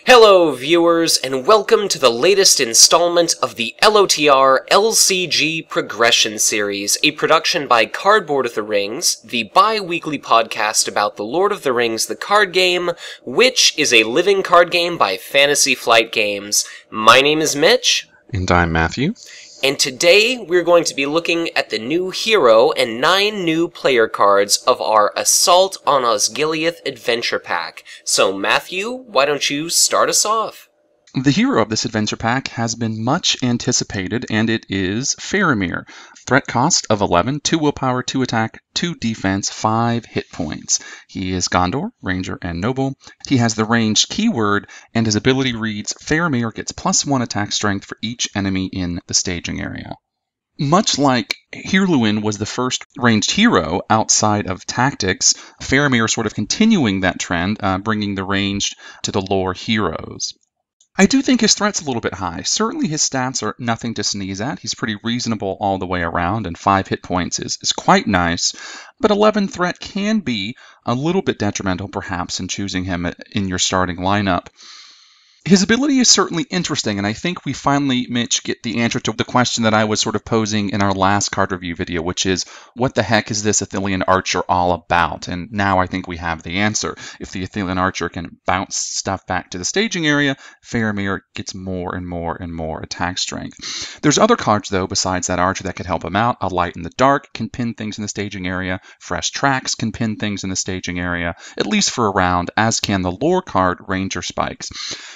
Hello viewers, and welcome to the latest installment of the LOTR LCG Progression Series, a production by Cardboard of the Rings, the bi-weekly podcast about the Lord of the Rings the card game, which is a living card game by Fantasy Flight Games. My name is Mitch. And I'm Matthew. And today we're going to be looking at the new hero and 9 new player cards of our Assault on Osgiliath Adventure Pack. So Matthew, why don't you start us off? The hero of this adventure pack has been much anticipated, and it is Faramir. Threat cost of 11, 2 willpower, 2 attack, 2 defense, 5 hit points. He is Gondor, Ranger, and Noble. He has the ranged keyword, and his ability reads, Faramir gets +1 attack strength for each enemy in the staging area. Much like Hirluin was the first ranged hero outside of tactics, Faramir is sort of continuing that trend, bringing the ranged to the lore heroes. I do think his threat's a little bit high. Certainly his stats are nothing to sneeze at. He's pretty reasonable all the way around, and 5 hit points is quite nice. But 11 threat can be a little bit detrimental, perhaps, in choosing him in your starting lineup. His ability is certainly interesting, and I think we finally, Mitch, get the answer to the question that I was sort of posing in our last card review video, which is, what the heck is this Athelian Archer all about? And now I think we have the answer. If the Athelian Archer can bounce stuff back to the staging area, Faramir gets more and more and more attack strength. There's other cards, though, besides that Archer that could help him out. A Light in the Dark can pin things in the staging area. Fresh Tracks can pin things in the staging area, at least for a round, as can the lore card Ranger Spikes.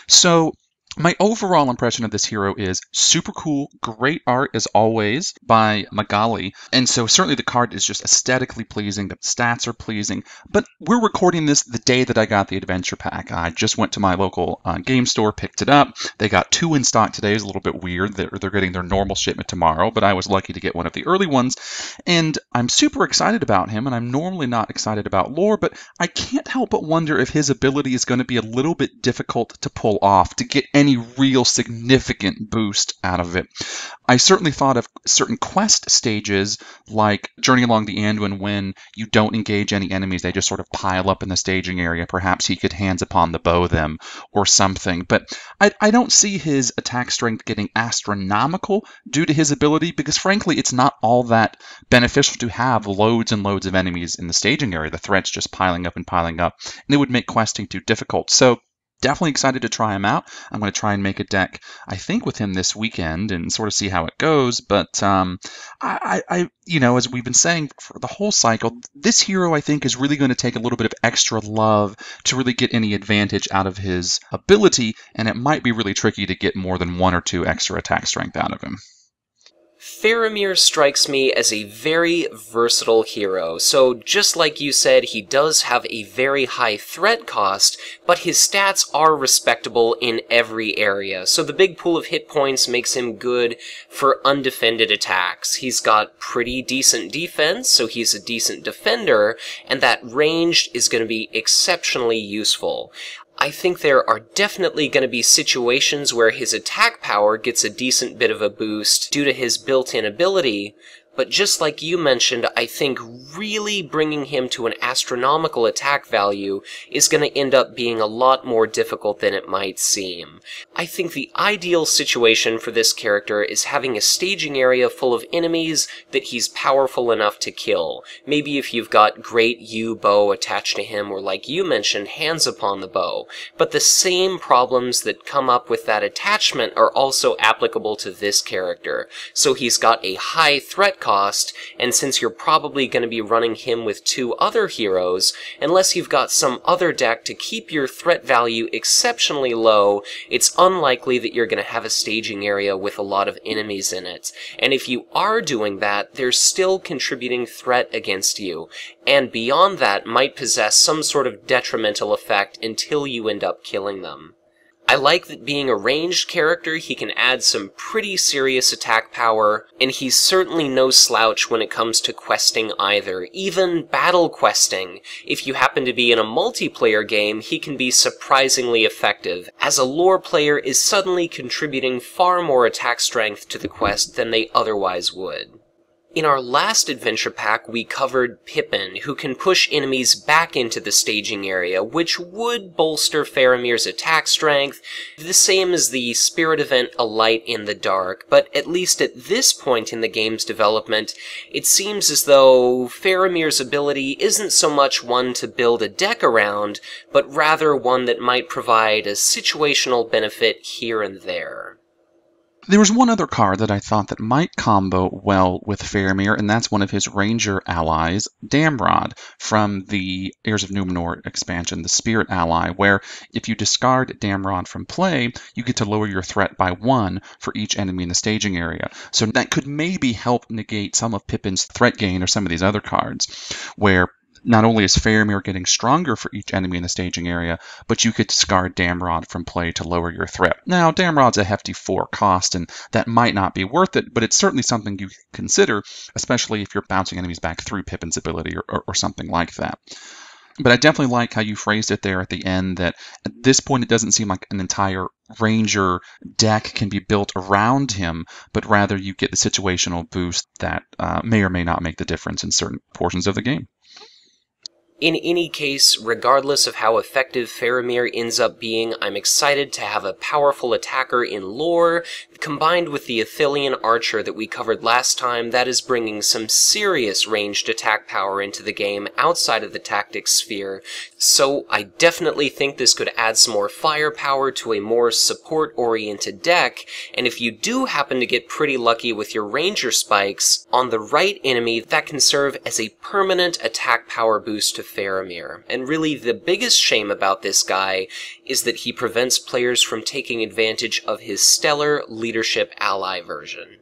So, my overall impression of this hero is super cool, great art as always by Magali, and so certainly the card is just aesthetically pleasing, the stats are pleasing, but we're recording this the day that I got the adventure pack. I just went to my local game store, picked it up. They got 2 in stock today. It's a little bit weird. They're getting their normal shipment tomorrow, but I was lucky to get one of the early ones, and I'm super excited about him, and I'm normally not excited about lore, but I can't help but wonder if his ability is going to be a little bit difficult to pull off, to get any real significant boost out of it. I certainly thought of certain quest stages, like Journey Along the Anduin, when you don't engage any enemies, they just sort of pile up in the staging area. Perhaps he could hands upon the bow them or something. But I don't see his attack strength getting astronomical due to his ability, because frankly, it's not all that beneficial to have loads and loads of enemies in the staging area. The threat's just piling up, and it would make questing too difficult. So definitely excited to try him out. I'm going to try and make a deck, I think, with him this weekend and sort of see how it goes. But as we've been saying for the whole cycle, this hero, I think, is really going to take a little bit of extra love to really get any advantage out of his ability, and it might be really tricky to get more than 1 or 2 extra attack strength out of him. Faramir strikes me as a very versatile hero, so just like you said, he does have a very high threat cost, but his stats are respectable in every area, so the big pool of hit points makes him good for undefended attacks. He's got pretty decent defense, so he's a decent defender, and that ranged is going to be exceptionally useful. I think there are definitely going to be situations where his attack power gets a decent bit of a boost due to his built-in ability, but just like you mentioned, I think really bringing him to an astronomical attack value is going to end up being a lot more difficult than it might seem. I think the ideal situation for this character is having a staging area full of enemies that he's powerful enough to kill. Maybe if you've got great yew bow attached to him, or like you mentioned, hands upon the bow. But the same problems that come up with that attachment are also applicable to this character. So he's got a high threat cost, and since you're probably going to be running him with 2 other heroes, unless you've got some other deck to keep your threat value exceptionally low, it's unlikely that you're going to have a staging area with a lot of enemies in it. And if you are doing that, they're still contributing threat against you, and beyond that might possess some sort of detrimental effect until you end up killing them. I like that being a ranged character, he can add some pretty serious attack power, and he's certainly no slouch when it comes to questing either, even battle questing. If you happen to be in a multiplayer game, he can be surprisingly effective, as a lore player is suddenly contributing far more attack strength to the quest than they otherwise would. In our last adventure pack, we covered Pippin, who can push enemies back into the staging area, which would bolster Faramir's attack strength, the same as the spirit event A Light in the Dark, but at least at this point in the game's development, it seems as though Faramir's ability isn't so much one to build a deck around, but rather one that might provide a situational benefit here and there. There was one other card that I thought that might combo well with Faramir, and that's one of his ranger allies, Damrod, from the Heirs of Numenor expansion, the Spirit ally, where if you discard Damrod from play, you get to lower your threat by 1 for each enemy in the staging area. So that could maybe help negate some of Pippin's threat gain or some of these other cards, where not only is Faramir getting stronger for each enemy in the staging area, but you could discard Damrod from play to lower your threat. Now, Damrod's a hefty 4 cost, and that might not be worth it, but it's certainly something you consider, especially if you're bouncing enemies back through Pippin's ability or something like that. But I definitely like how you phrased it there at the end, that at this point it doesn't seem like an entire Ranger deck can be built around him, but rather you get the situational boost that may or may not make the difference in certain portions of the game. In any case, regardless of how effective Faramir ends up being, I'm excited to have a powerful attacker in lore, combined with the Athelian archer that we covered last time, that is bringing some serious ranged attack power into the game outside of the tactics sphere. So I definitely think this could add some more firepower to a more support-oriented deck, and if you do happen to get pretty lucky with your ranger spikes, on the right enemy, that can serve as a permanent attack power boost to Faramir. And really, the biggest shame about this guy is that he prevents players from taking advantage of his stellar leadership ally version.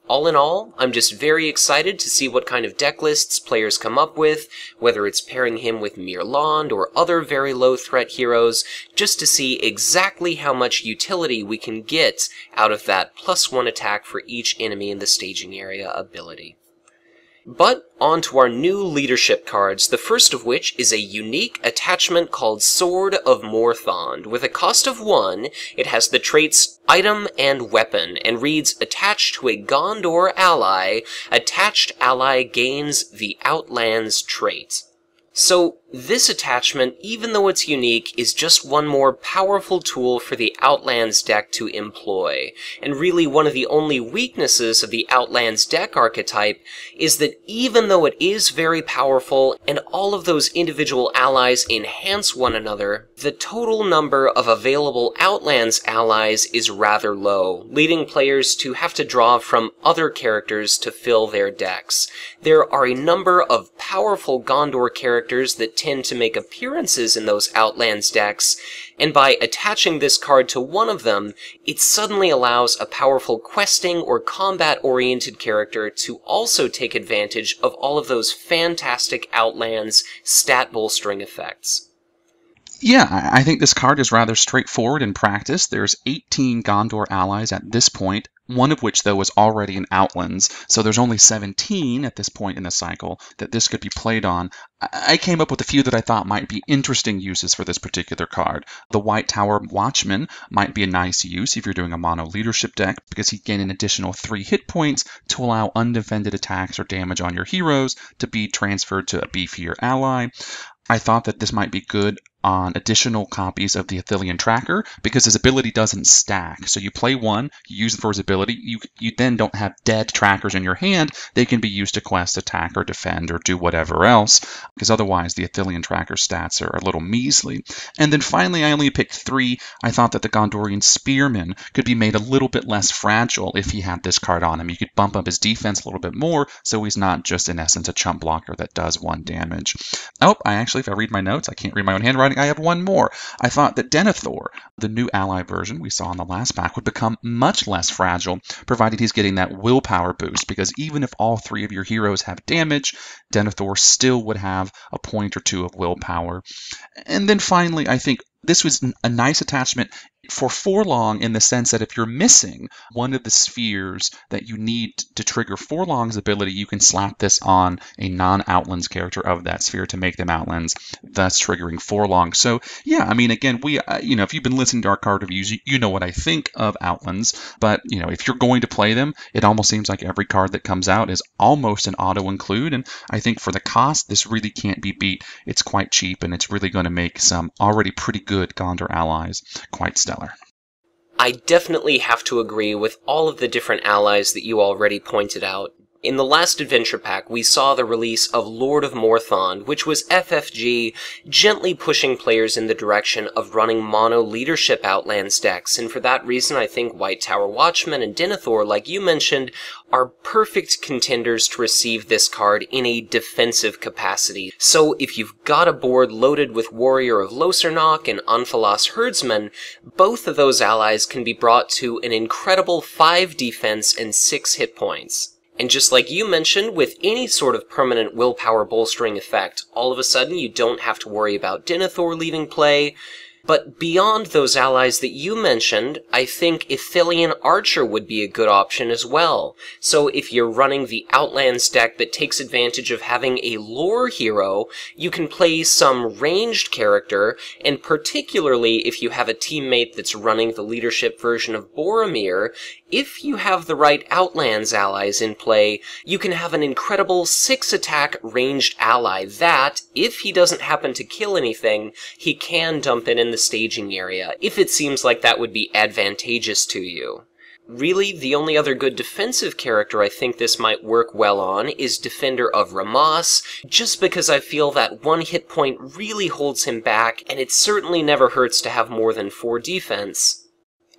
All in all, I'm just very excited to see what kind of deck lists players come up with, whether it's pairing him with Mirland or other very low threat heroes, just to see exactly how much utility we can get out of that +1 attack for each enemy in the staging area ability. But on to our new leadership cards, the first of which is a unique attachment called Sword of Morthond. With a cost of 1, it has the traits Item and Weapon, and reads, attached to a Gondor ally, attached ally gains the Outlands trait. So, this attachment, even though it's unique, is just one more powerful tool for the Outlands deck to employ. And really one of the only weaknesses of the Outlands deck archetype is that even though it is very powerful and all of those individual allies enhance one another, the total number of available Outlands allies is rather low, leading players to have to draw from other characters to fill their decks. There are a number of powerful Gondor characters that tend to make appearances in those Outlands decks, and by attaching this card to one of them, it suddenly allows a powerful questing or combat-oriented character to also take advantage of all of those fantastic Outlands stat-bolstering effects. Yeah, I think this card is rather straightforward in practice. There's 18 Gondor allies at this point, one of which, though, is already in Outlands, so there's only 17 at this point in the cycle that this could be played on. I came up with a few that I thought might be interesting uses for this particular card. The White Tower Watchman might be a nice use if you're doing a mono leadership deck, because he'd gain an additional 3 hit points to allow undefended attacks or damage on your heroes to be transferred to a beefier ally. I thought that this might be good on additional copies of the Athelian Tracker, because his ability doesn't stack. So you play one, you use it for his ability, you then don't have dead trackers in your hand. They can be used to quest, attack, or defend, or do whatever else, because otherwise the Athelian Tracker stats are a little measly. And then finally, I only picked 3. I thought that the Gondorian Spearman could be made a little bit less fragile if he had this card on him. You could bump up his defense a little bit more, so he's not just, in essence, a chump blocker that does 1 damage. Oh, if I read my notes, I can't read my own handwriting. I have one more. I thought that Denethor, the new ally version we saw in the last pack, would become much less fragile, provided he's getting that willpower boost, because even if all 3 of your heroes have damage, Denethor still would have a point or 2 of willpower. And then finally, I think this was a nice attachment for Forlong in the sense that if you're missing one of the spheres that you need to trigger Forlong's ability, you can slap this on a non-Outlands character of that sphere to make them Outlands, thus triggering Forlong. So yeah, I mean, again, we, if you've been listening to our card reviews, you know what I think of Outlands, but if you're going to play them, it almost seems like every card that comes out is almost an auto-include, and I think for the cost, this really can't be beat. It's quite cheap, and it's really going to make some already pretty good Gondor allies quite stellar. I definitely have to agree with all of the different allies that you already pointed out. In the last adventure pack, we saw the release of Lord of Morthond, which was FFG gently pushing players in the direction of running mono leadership Outlands decks, and for that reason I think White Tower Watchmen and Denethor, like you mentioned, are perfect contenders to receive this card in a defensive capacity. So if you've got a board loaded with Warrior of Losernock and Unfalas Herdsman, both of those allies can be brought to an incredible 5 defense and 6 hit points. And just like you mentioned, with any sort of permanent willpower bolstering effect, all of a sudden you don't have to worry about Denethor leaving play. But beyond those allies that you mentioned, I think Ithilien Archer would be a good option as well. So if you're running the Outlands deck that takes advantage of having a lore hero, you can play some ranged character, and particularly if you have a teammate that's running the leadership version of Boromir, if you have the right Outlands allies in play, you can have an incredible 6-attack ranged ally that, if he doesn't happen to kill anything, he can dump it in the staging area, if it seems like that would be advantageous to you. Really, the only other good defensive character I think this might work well on is Defender of Ramos, just because I feel that 1 hit point really holds him back, and it certainly never hurts to have more than 4 defense.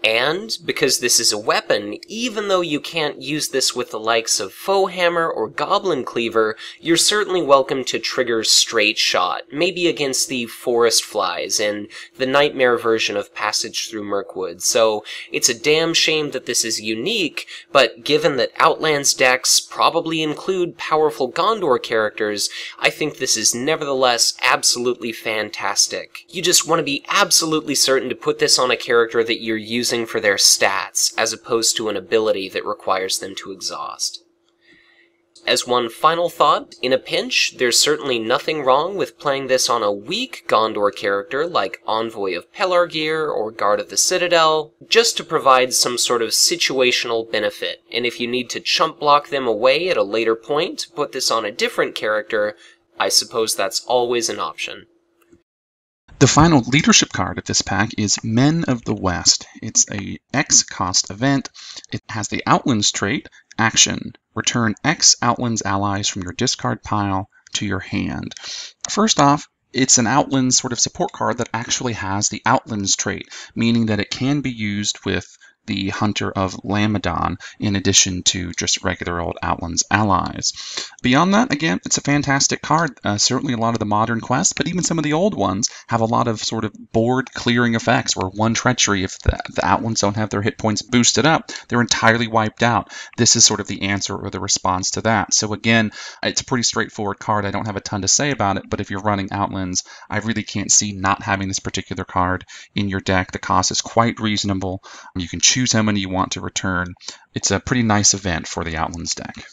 And, because this is a weapon, even though you can't use this with the likes of Foehammer or Goblin Cleaver, you're certainly welcome to trigger Straight Shot, maybe against the Forest Flies and the Nightmare version of Passage Through Mirkwood. So, it's a damn shame that this is unique, but given that Outlands decks probably include powerful Gondor characters, I think this is nevertheless absolutely fantastic. You just want to be absolutely certain to put this on a character that you're using for their stats, as opposed to an ability that requires them to exhaust. As one final thought, in a pinch, there's certainly nothing wrong with playing this on a weak Gondor character like Envoy of Pelargir or Guard of the Citadel, just to provide some sort of situational benefit, and if you need to chump block them away at a later point to put this on a different character, I suppose that's always an option. The final leadership card of this pack is Men of the West. It's a X-cost event. It has the Outlands trait, Action. Return X Outlands allies from your discard pile to your hand. First off, it's an Outlands sort of support card that actually has the Outlands trait, meaning that it can be used with the Hunter of Lamadon, in addition to just regular old Outlands allies. Beyond that, again, it's a fantastic card. Certainly a lot of the modern quests, but even some of the old ones have a lot of sort of board clearing effects, where 1 treachery, if the Outlands don't have their hit points boosted up, they're entirely wiped out. This is sort of the answer or the response to that. So again, it's a pretty straightforward card. I don't have a ton to say about it, but if you're running Outlands, I really can't see not having this particular card in your deck. The cost is quite reasonable. You can choose how many you want to return. It's a pretty nice event for the Outlands deck.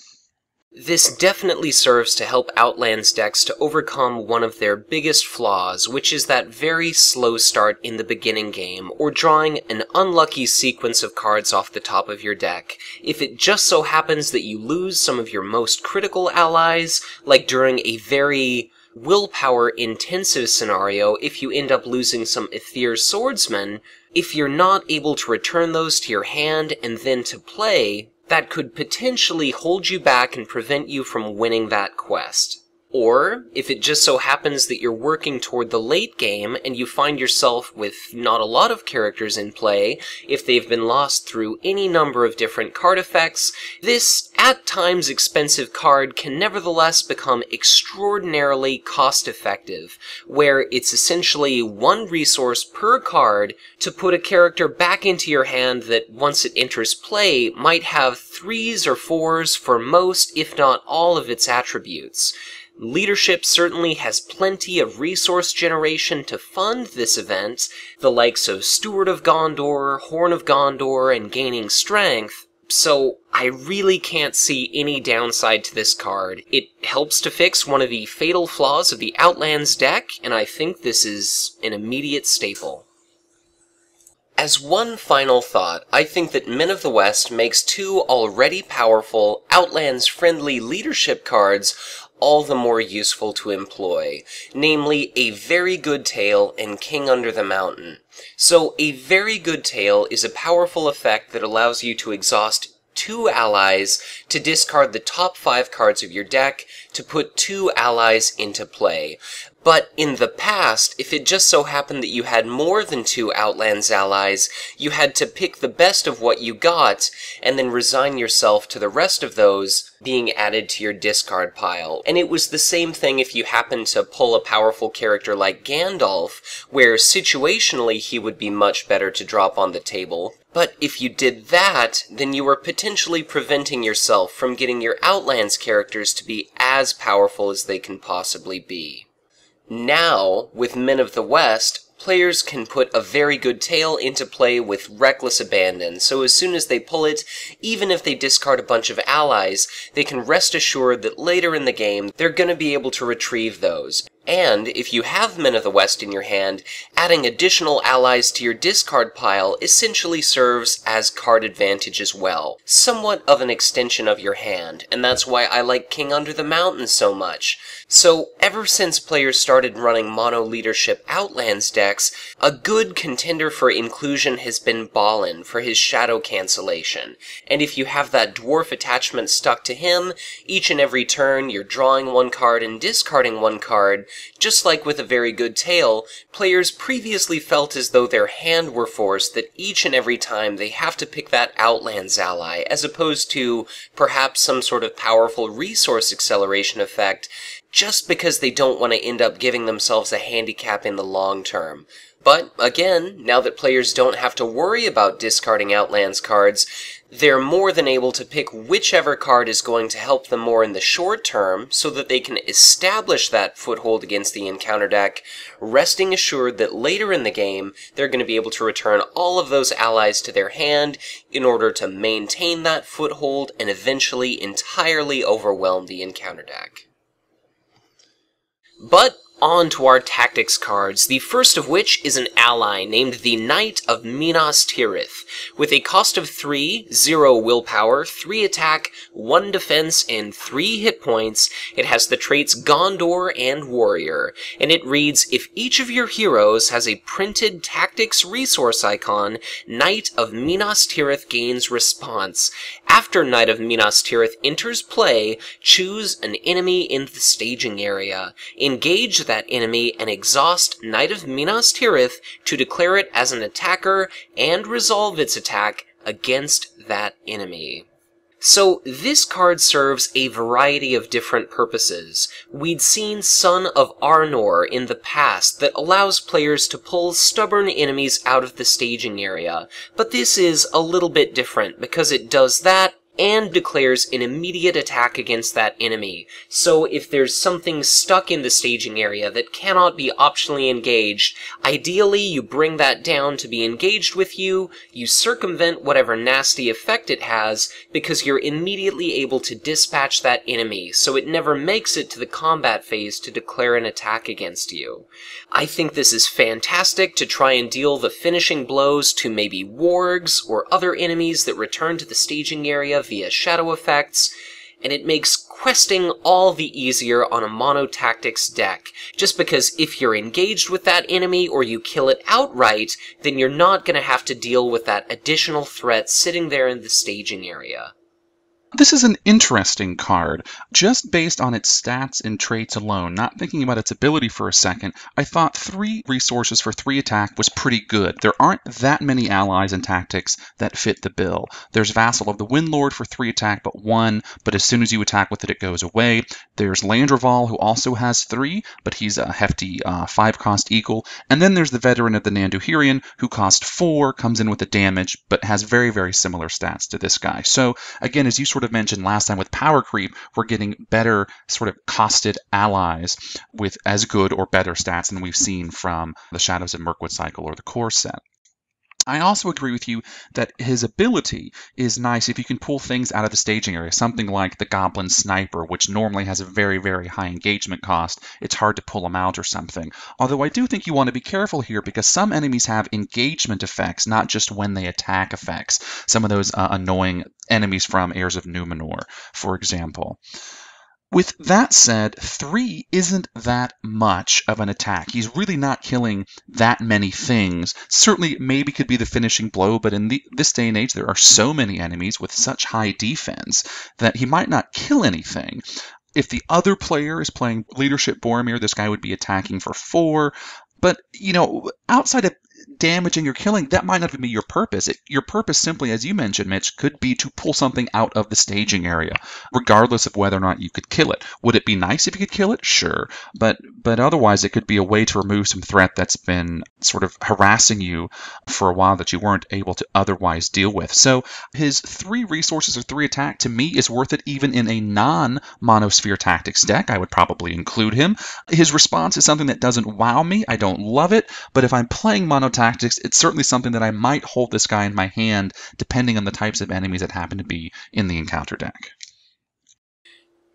This definitely serves to help Outlands decks to overcome one of their biggest flaws, which is that very slow start in the beginning game, or drawing an unlucky sequence of cards off the top of your deck. If it just so happens that you lose some of your most critical allies, like during a very willpower-intensive scenario, if you end up losing some Aether Swordsmen, if you're not able to return those to your hand and then to play, that could potentially hold you back and prevent you from winning that quest. Or, if it just so happens that you're working toward the late game and you find yourself with not a lot of characters in play, if they've been lost through any number of different card effects, this at times expensive card can nevertheless become extraordinarily cost-effective, where it's essentially 1 resource per card to put a character back into your hand that, once it enters play, might have 3s or 4s for most, if not all, of its attributes. Leadership certainly has plenty of resource generation to fund this event, the likes of Steward of Gondor, Horn of Gondor, and gaining strength, so I really can't see any downside to this card. It helps to fix one of the fatal flaws of the Outlands deck, and I think this is an immediate staple. As one final thought, I think that Men of the West makes two already powerful, Outlands-friendly leadership cards all the more useful to employ, namely a Very Good Tale and King Under the Mountain. So a Very Good Tale is a powerful effect that allows you to exhaust 2 allies to discard the top 5 cards of your deck to put 2 allies into play. But in the past, if it just so happened that you had more than 2 Outlands allies, you had to pick the best of what you got, and then resign yourself to the rest of those being added to your discard pile. And it was the same thing if you happened to pull a powerful character like Gandalf, where situationally he would be much better to drop on the table. But if you did that, then you were potentially preventing yourself from getting your Outlands characters to be as powerful as they can possibly be. Now, with Men of the West, players can put a Very Good Tale into play with reckless abandon, so as soon as they pull it, even if they discard a bunch of allies, they can rest assured that later in the game, they're going to be able to retrieve those. And, if you have Men of the West in your hand, adding additional allies to your discard pile essentially serves as card advantage as well. Somewhat of an extension of your hand, and that's why I like King Under the Mountain so much. So, ever since players started running mono leadership Outlands decks, a good contender for inclusion has been Balin for his shadow cancellation. And if you have that dwarf attachment stuck to him, each and every turn you're drawing 1 card and discarding 1 card. Just like with a Very Good Tale, players previously felt as though their hand were forced that each and every time they have to pick that Outlands ally, as opposed to perhaps some sort of powerful resource acceleration effect, just because they don't want to end up giving themselves a handicap in the long term. But, again, now that players don't have to worry about discarding Outlands cards, they're more than able to pick whichever card is going to help them more in the short term, so that they can establish that foothold against the encounter deck, resting assured that later in the game, they're going to be able to return all of those allies to their hand in order to maintain that foothold and eventually entirely overwhelm the encounter deck. But on to our tactics cards, the first of which is an ally named the Knight of Minas Tirith. With a cost of 3, 0 willpower, 3 attack, 1 defense, and 3 hit points, it has the traits Gondor and Warrior, and it reads, if each of your heroes has a printed tactics resource icon, Knight of Minas Tirith gains response. After Knight of Minas Tirith enters play, choose an enemy in the staging area. Engage that enemy and exhaust Knight of Minas Tirith to declare it as an attacker and resolve its attack against that enemy. So this card serves a variety of different purposes. We'd seen Son of Arnor in the past that allows players to pull stubborn enemies out of the staging area, but this is a little bit different because it does that and declares an immediate attack against that enemy. So if there's something stuck in the staging area that cannot be optionally engaged, ideally you bring that down to be engaged with you, you circumvent whatever nasty effect it has, because you're immediately able to dispatch that enemy, so it never makes it to the combat phase to declare an attack against you. I think this is fantastic to try and deal the finishing blows to maybe wargs or other enemies that return to the staging area via shadow effects, and it makes questing all the easier on a mono tactics deck, just because if you're engaged with that enemy or you kill it outright, then you're not going to have to deal with that additional threat sitting there in the staging area. This is an interesting card. Just based on its stats and traits alone, not thinking about its ability for a second, I thought 3 resources for 3 attack was pretty good. There aren't that many allies and tactics that fit the bill. There's Vassal of the Windlord for 3 attack but 1, but as soon as you attack with it, it goes away. There's Landreval, who also has 3, but he's a hefty 5 cost eagle. And then there's the Veteran of the Nanduhirian, who costs 4, comes in with the damage, but has very, very similar stats to this guy. So again, as you sort sort of mentioned last time with power creep, we're getting better sort of costed allies with as good or better stats than we've seen from the Shadows of Mirkwood cycle or the core set. I also agree with you that his ability is nice if you can pull things out of the staging area, something like the Goblin Sniper, which normally has a very, very high engagement cost. It's hard to pull them out or something. Although I do think you want to be careful here because some enemies have engagement effects, not just when they attack effects. Some of those annoying enemies from Heirs of Numenor, for example. With that said, 3 isn't that much of an attack. He's really not killing that many things. Certainly, maybe could be the finishing blow, but in this day and age, there are so many enemies with such high defense that he might not kill anything. If the other player is playing Leadership Boromir, this guy would be attacking for 4. But, outside of damaging or killing, that might not even be your purpose. Your purpose simply, as you mentioned, Mitch, could be to pull something out of the staging area, regardless of whether or not you could kill it. Would it be nice if you could kill it? Sure. But otherwise, it could be a way to remove some threat that's been sort of harassing you for a while that you weren't able to otherwise deal with. So his 3 resources or 3 attack, to me, is worth it even in a non-Monosphere Tactics deck. I would probably include him. His response is something that doesn't wow me. I don't love it, but if I'm playing Mono Tactics, it's certainly something that I might hold this guy in my hand, depending on the types of enemies that happen to be in the encounter deck.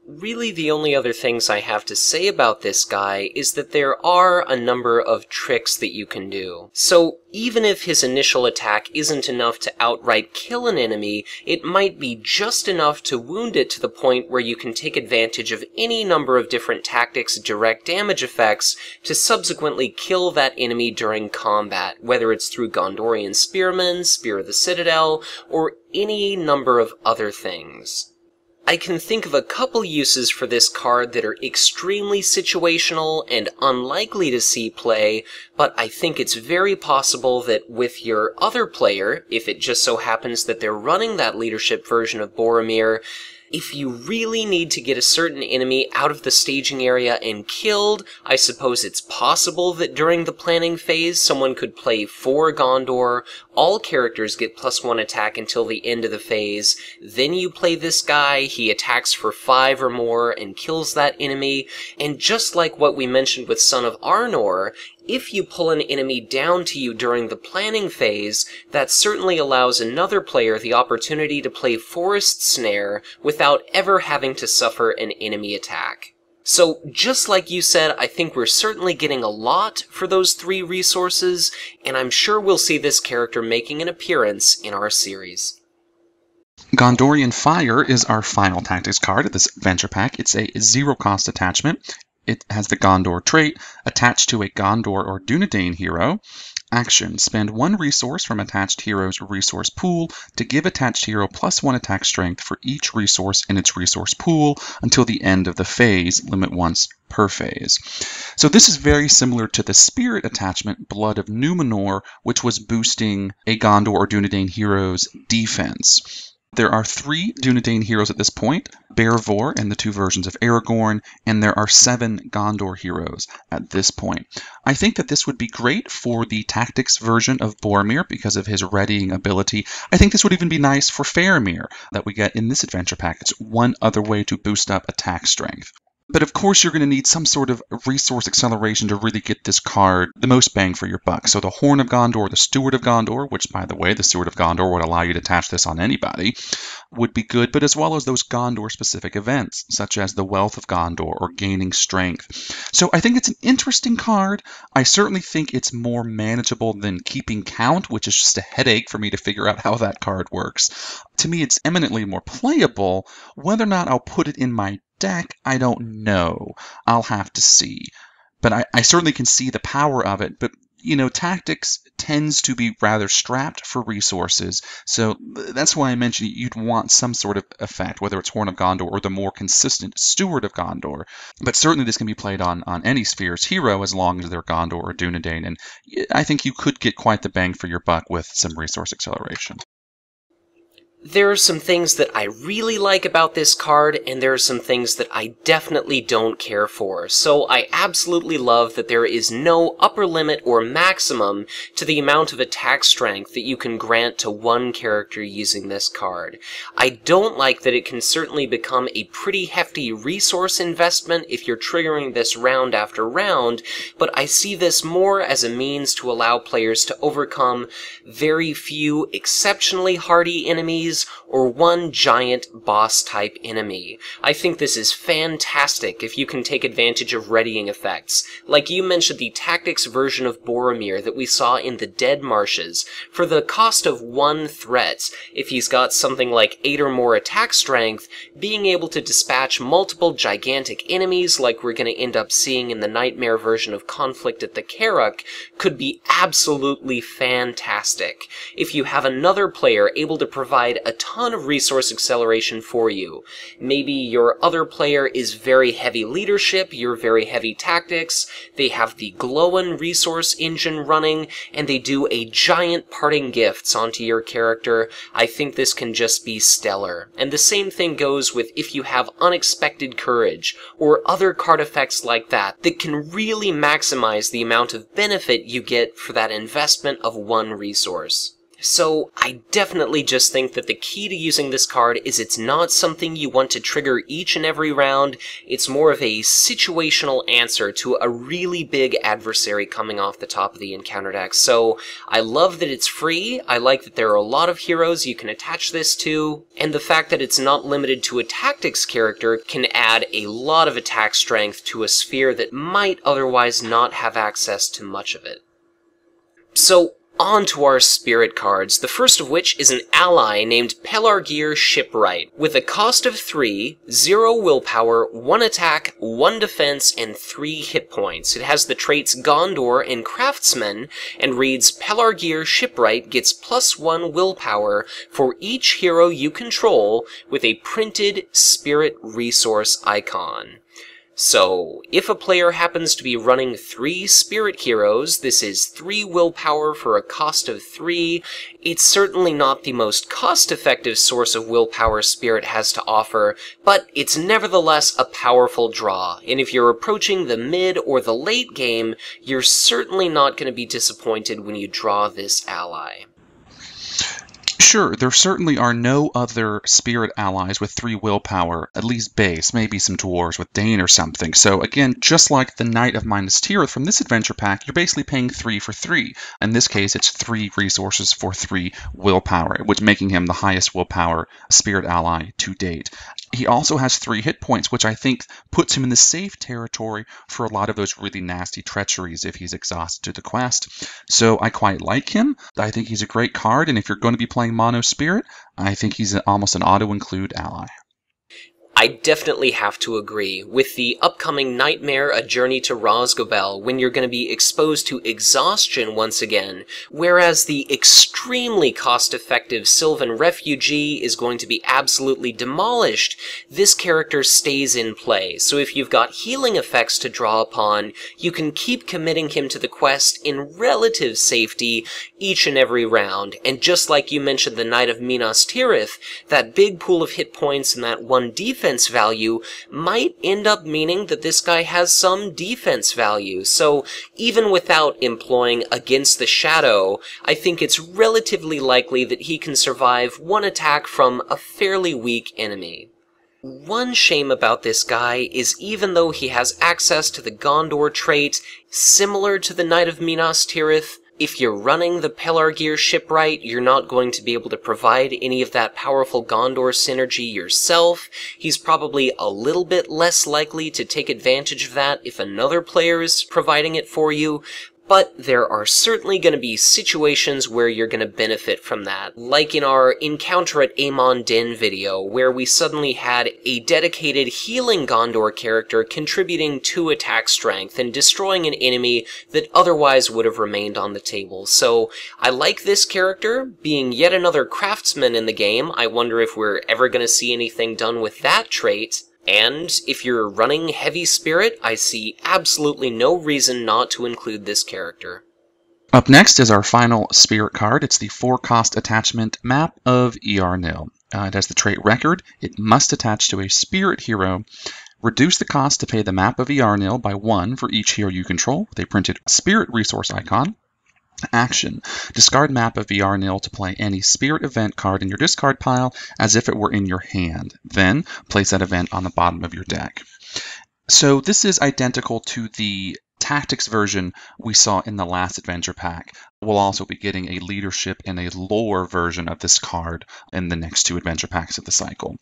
Really, the only other things I have to say about this guy is that there are a number of tricks that you can do. So, even if his initial attack isn't enough to outright kill an enemy, it might be just enough to wound it to the point where you can take advantage of any number of different tactics' direct damage effects to subsequently kill that enemy during combat, whether it's through Gondorian Spearmen, Spear of the Citadel, or any number of other things. I can think of a couple uses for this card that are extremely situational and unlikely to see play, but I think it's very possible that with your other player, if it just so happens that they're running that leadership version of Boromir, if you really need to get a certain enemy out of the staging area and killed, I suppose it's possible that during the planning phase someone could play 4 Gondor, all characters get +1 attack until the end of the phase, then you play this guy, he attacks for 5 or more and kills that enemy, and just like what we mentioned with Son of Arnor, if you pull an enemy down to you during the planning phase, that certainly allows another player the opportunity to play Forest Snare without ever having to suffer an enemy attack. So, just like you said, I think we're certainly getting a lot for those 3 resources, and I'm sure we'll see this character making an appearance in our series. Gondor Ii and Fire is our final tactics card of this adventure pack. It's a 0-cost attachment. It has the Gondor trait attached to a Gondor or Dunedain hero. Action: spend 1 resource from attached hero's resource pool to give attached hero +1 attack strength for each resource in its resource pool until the end of the phase, limit once per phase. So this is very similar to the Spirit attachment, Blood of Numenor, which was boosting a Gondor or Dunedain hero's defense. There are 3 Dunedain heroes at this point, Beorvor and the 2 versions of Aragorn, and there are 7 Gondor heroes at this point. I think that this would be great for the tactics version of Boromir because of his readying ability. I think this would even be nice for Faramir that we get in this adventure pack. It's one other way to boost up attack strength. But of course you're going to need some sort of resource acceleration to really get this card the most bang for your buck. So the Horn of Gondor, the Steward of Gondor, which by the way, the Steward of Gondor would allow you to attach this on anybody, would be good, but as well as those Gondor-specific events, such as the Wealth of Gondor or Gaining Strength. So I think it's an interesting card. I certainly think it's more manageable than Keeping Count, which is just a headache for me to figure out how that card works. To me, it's eminently more playable. Whether or not I'll put it in my deck, I don't know. I'll have to see. But I certainly can see the power of it. But, tactics tends to be rather strapped for resources. So that's why I mentioned you'd want some sort of effect, whether it's Horn of Gondor or the more consistent Steward of Gondor. But certainly this can be played on any Sphere's hero as long as they're Gondor or Dunedain. And I think you could get quite the bang for your buck with some resource acceleration. There are some things that I really like about this card, and there are some things that I definitely don't care for. So I absolutely love that there is no upper limit or maximum to the amount of attack strength that you can grant to one character using this card. I don't like that it can certainly become a pretty hefty resource investment if you're triggering this round after round, but I see this more as a means to allow players to overcome very few exceptionally hardy enemies or one giant boss-type enemy. I think this is fantastic if you can take advantage of readying effects. Like you mentioned the tactics version of Boromir that we saw in the Dead Marshes. For the cost of one threat, if he's got something like 8 or more attack strength, being able to dispatch multiple gigantic enemies like we're going to end up seeing in the Nightmare version of Conflict at the Carrack could be absolutely fantastic. If you have another player able to provide a ton of resource acceleration for you. Maybe your other player is very heavy leadership, you're very heavy tactics, they have the Glowin resource engine running, and they do a giant parting gifts onto your character. I think this can just be stellar. And the same thing goes with if you have unexpected courage, or other card effects like that can really maximize the amount of benefit you get for that investment of one resource. So, I definitely just think that the key to using this card is it's not something you want to trigger each and every round, it's more of a situational answer to a really big adversary coming off the top of the encounter deck. So, I love that it's free, I like that there are a lot of heroes you can attach this to, and the fact that it's not limited to a tactics character can add a lot of attack strength to a sphere that might otherwise not have access to much of it. So, on to our spirit cards, the first of which is an ally named Peller Shipwright, with a cost of 3, 0 willpower, 1 attack, 1 defense, and 3 hit points. It has the traits Gondor and Craftsman, and reads, Peller Shipwright gets +1 willpower for each hero you control with a printed spirit resource icon. So, if a player happens to be running 3 spirit heroes, this is 3 willpower for a cost of 3. It's certainly not the most cost-effective source of willpower spirit has to offer, but it's nevertheless a powerful draw, and if you're approaching the mid or the late game, you're certainly not going to be disappointed when you draw this ally. Sure, there certainly are no other spirit allies with 3 willpower, at least base, maybe some dwarves with Dane or something. So again, just like the Knight of Minas Tirith from this adventure pack, you're basically paying 3 for 3. In this case, it's 3 resources for 3 willpower, which making him the highest willpower spirit ally to date. He also has 3 hit points, which I think puts him in the safe territory for a lot of those really nasty treacheries if he's exhausted to the quest. So I quite like him. I think he's a great card, and if you're going to be playing Mono Spirit, I think he's almost an auto-include ally. I definitely have to agree. With the upcoming Nightmare, A Journey to Rosgobel, when you're going to be exposed to exhaustion once again, whereas the extremely cost-effective Sylvan Refugee is going to be absolutely demolished, this character stays in play. So if you've got healing effects to draw upon, you can keep committing him to the quest in relative safety each and every round. And just like you mentioned the Knight of Minas Tirith, that big pool of hit points and that 1 defense value might end up meaning that this guy has some defense value. So even without employing Against the Shadow, I think it's relatively likely that he can survive 1 attack from a fairly weak enemy. One shame about this guy is even though he has access to the Gondor trait, similar to the Knight of Minas Tirith, if you're running the Peller Shipwright, you're not going to be able to provide any of that powerful Gondor synergy yourself. He's probably a little bit less likely to take advantage of that if another player is providing it for you. But there are certainly going to be situations where you're going to benefit from that, like in our Encounter at Amon Den video, where we suddenly had a dedicated healing Gondor character contributing 2 attack strength and destroying an enemy that otherwise would have remained on the table. So I like this character, being yet another craftsman in the game. I wonder if we're ever going to see anything done with that trait. And if you're running Heavy Spirit, I see absolutely no reason not to include this character. Up next is our final spirit card. It's the 4-cost attachment Map of ER0. It has the trait Record. It must attach to a spirit hero. Reduce the cost to pay the Map of ER0 by 1 for each hero you control with a printed spirit resource icon. Action. Discard Map of ER0 to play any spirit event card in your discard pile as if it were in your hand. Then place that event on the bottom of your deck. So this is identical to the tactics version we saw in the last adventure pack. We'll also be getting a leadership and a lore version of this card in the next 2 adventure packs of the cycle.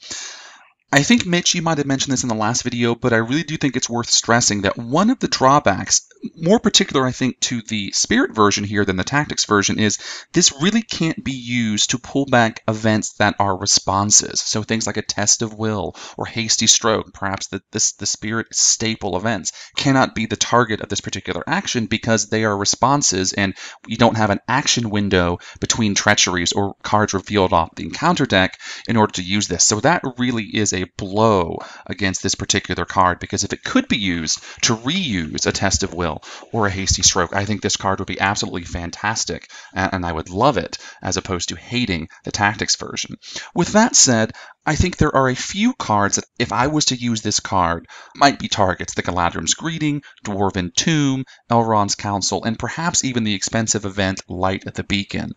I think, Mitch, you might have mentioned this in the last video, but I really do think it's worth stressing that one of the drawbacks, more particular, I think, to the Spirit version here than the Tactics version, is this really can't be used to pull back events that are responses. So things like a Test of Will or Hasty Stroke, perhaps the Spirit staple events, cannot be the target of this particular action because they are responses and you don't have an action window between treacheries or cards revealed off the encounter deck in order to use this. So that really is a blow against this particular card, because if it could be used to reuse a Test of Will or a Hasty Stroke, I think this card would be absolutely fantastic, and I would love it, as opposed to hating the Tactics version. With that said, I think there are a few cards that, if I was to use this card, might be targets. The Galadrim's Greeting, Dwarven Tomb, Elrond's Council, and perhaps even the expensive event Light at the Beacon.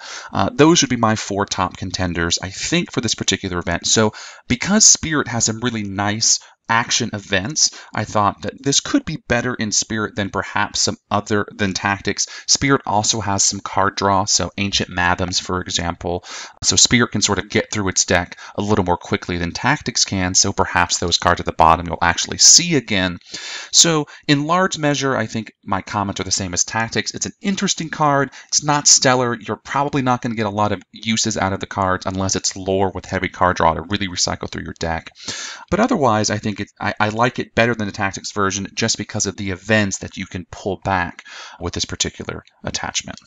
Those would be my 4 top contenders, I think, for this particular event. So because Spirit has some really nice action events, I thought that this could be better in Spirit than perhaps some other than Tactics. Spirit also has some card draw, so Ancient Mathams, for example. So Spirit can sort of get through its deck a little more quickly than Tactics can, so perhaps those cards at the bottom you'll actually see again. So in large measure, I think my comments are the same as Tactics. It's an interesting card. It's not stellar. You're probably not going to get a lot of uses out of the cards unless it's lore with heavy card draw to really recycle through your deck. But otherwise, I think I like it better than the Tactics version just because of the events that you can pull back with this particular attachment.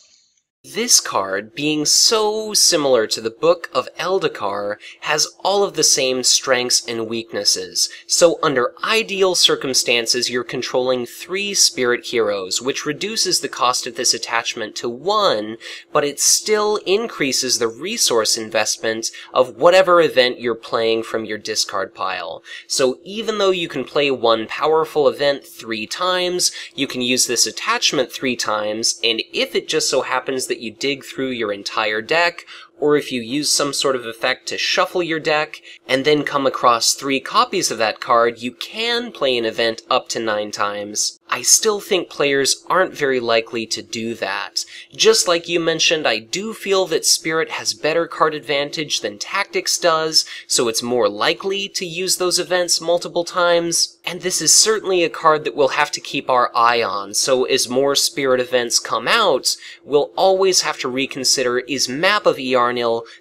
This card, being so similar to the Book of Eldacar, has all of the same strengths and weaknesses. So under ideal circumstances, you're controlling 3 spirit heroes, which reduces the cost of this attachment to 1, but it still increases the resource investment of whatever event you're playing from your discard pile. So even though you can play one powerful event 3 times, you can use this attachment 3 times, and if it just so happens that you dig through your entire deck, or if you use some sort of effect to shuffle your deck, and then come across 3 copies of that card, you can play an event up to 9 times. I still think players aren't very likely to do that. Just like you mentioned, I do feel that Spirit has better card advantage than Tactics does, so it's more likely to use those events multiple times. And this is certainly a card that we'll have to keep our eye on, so as more Spirit events come out, we'll always have to reconsider, is Map of ER0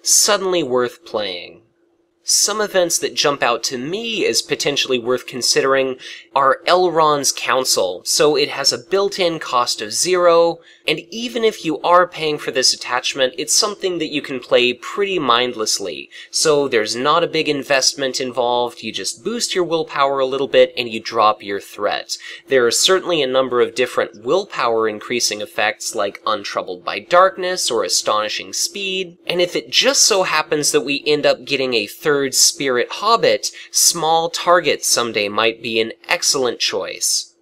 suddenly worth playing? Some events that jump out to me as potentially worth considering are Elrond's Council, so it has a built-in cost of 0, and even if you are paying for this attachment, it's something that you can play pretty mindlessly, so there's not a big investment involved, you just boost your willpower a little bit and you drop your threat. There are certainly a number of different willpower increasing effects like Untroubled by Darkness or Astonishing Speed, and if it just so happens that we end up getting a 3rd Spirit Hobbit, Small Target someday might be an excellent choice.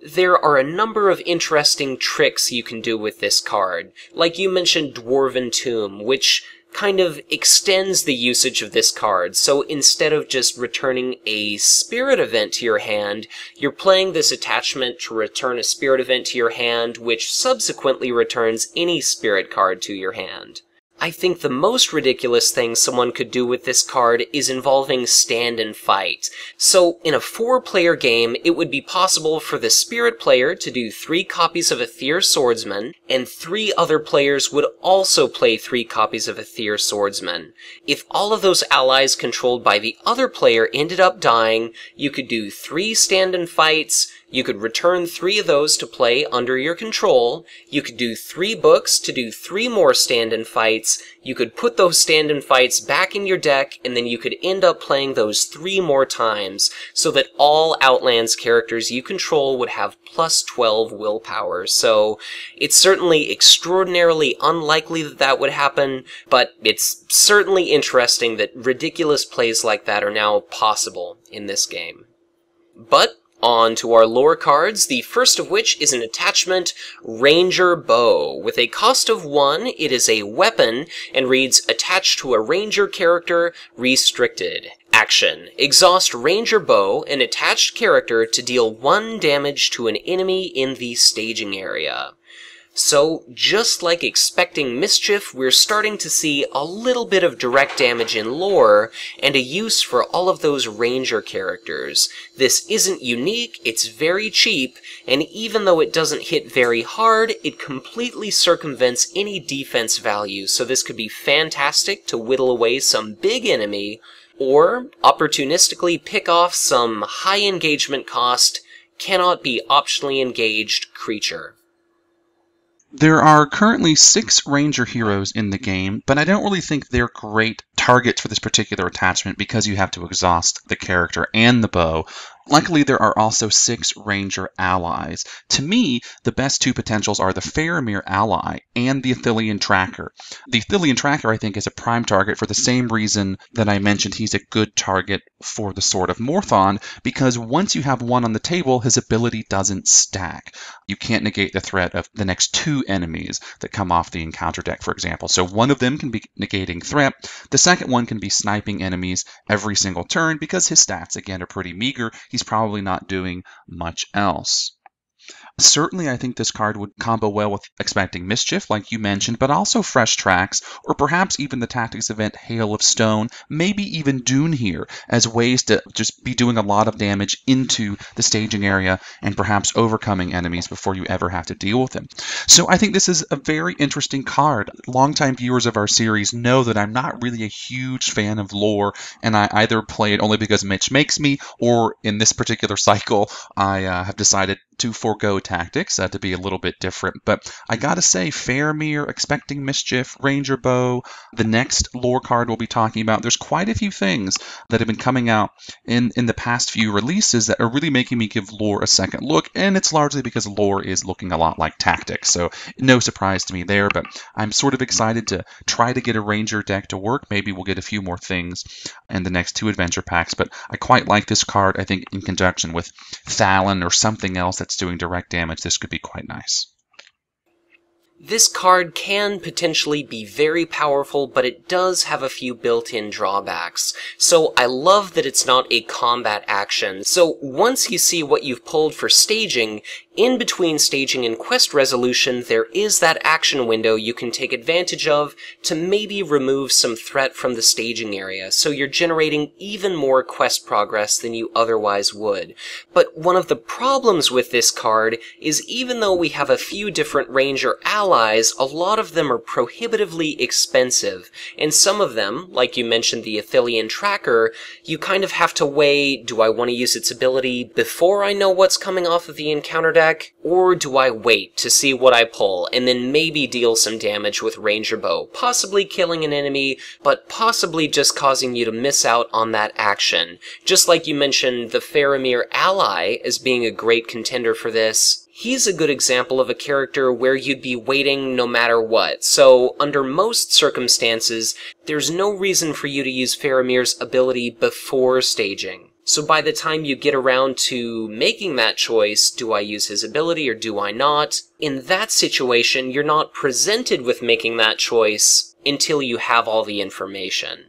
There are a number of interesting tricks you can do with this card. Like you mentioned Dwarven Tomb, which kind of extends the usage of this card, so instead of just returning a spirit event to your hand, you're playing this attachment to return a spirit event to your hand, which subsequently returns any spirit card to your hand. I think the most ridiculous thing someone could do with this card is involving Stand and Fight. So, in a 4-player game, it would be possible for the Spirit player to do 3 copies of Aether Swordsman, and 3 other players would also play 3 copies of Aether Swordsman. If all of those allies controlled by the other player ended up dying, you could do 3 Stand and Fights, you could return 3 of those to play under your control, you could do 3 books to do 3 more Stand and Fights, fights, you could put those stand-in fights back in your deck, and then you could end up playing those 3 more times, so that all Outlands characters you control would have plus 12 willpower. So it's certainly extraordinarily unlikely that that would happen, but it's certainly interesting that ridiculous plays like that are now possible in this game. But on to our lore cards, the first of which is an attachment, Ranger Bow. With a cost of 1, it is a weapon, and reads, attached to a Ranger character, restricted. Action. Exhaust Ranger Bow, an attached character, to deal 1 damage to an enemy in the staging area. So, just like expecting mischief, we're starting to see a little bit of direct damage in lore, and a use for all of those ranger characters. This isn't unique, it's very cheap, and even though it doesn't hit very hard, it completely circumvents any defense value, so this could be fantastic to whittle away some big enemy, or opportunistically pick off some high engagement cost, cannot be optionally engaged creature. There are currently 6 ranger heroes in the game, but I don't really think they're great targets for this particular attachment because you have to exhaust the character and the bow. Luckily, there are also 6 ranger allies. To me, the best 2 potentials are the Faramir ally and the Athelian tracker. The Athelian tracker, I think, is a prime target for the same reason that I mentioned he's a good target for the Sword of Morthon, because once you have one on the table, his ability doesn't stack. You can't negate the threat of the next 2 enemies that come off the encounter deck, for example. So one of them can be negating threat. The second one can be sniping enemies every single turn because his stats, again, are pretty meager. He's probably not doing much else. Certainly, I think this card would combo well with Expecting Mischief, like you mentioned, but also Fresh Tracks, or perhaps even the tactics event Hail of Stone, maybe even Dune here, as ways to just be doing a lot of damage into the staging area and perhaps overcoming enemies before you ever have to deal with them. So I think this is a very interesting card. Longtime viewers of our series know that I'm not really a huge fan of lore, and I either play it only because Mitch makes me, or in this particular cycle, I have decided to forego tactics to be a little bit different. But I gotta say, Faramir, Expecting Mischief, Ranger Bow, the next lore card we'll be talking about, there's quite a few things that have been coming out in the past few releases that are really making me give lore a second look, and it's largely because lore is looking a lot like tactics, so no surprise to me there, but I'm sort of excited to try to get a Ranger deck to work. Maybe we'll get a few more things in the next 2 adventure packs, but I quite like this card. I think in conjunction with Thalon or something else that's doing direct damage, this could be quite nice. This card can potentially be very powerful, but it does have a few built-in drawbacks. So I love that it's not a combat action. So once you see what you've pulled for staging, in between staging and quest resolution, there is that action window you can take advantage of to maybe remove some threat from the staging area, so you're generating even more quest progress than you otherwise would. But one of the problems with this card is even though we have a few different Ranger allies, a lot of them are prohibitively expensive, and some of them, like you mentioned the Athelian tracker, you kind of have to weigh, do I want to use its ability before I know what's coming off of the encounter deck? Or do I wait to see what I pull, and then maybe deal some damage with Ranger Bow, possibly killing an enemy, but possibly just causing you to miss out on that action. Just like you mentioned the Faramir ally as being a great contender for this, he's a good example of a character where you'd be waiting no matter what, so under most circumstances, there's no reason for you to use Faramir's ability before staging. So by the time you get around to making that choice, do I use his ability or do I not? In that situation, you're not presented with making that choice until you have all the information.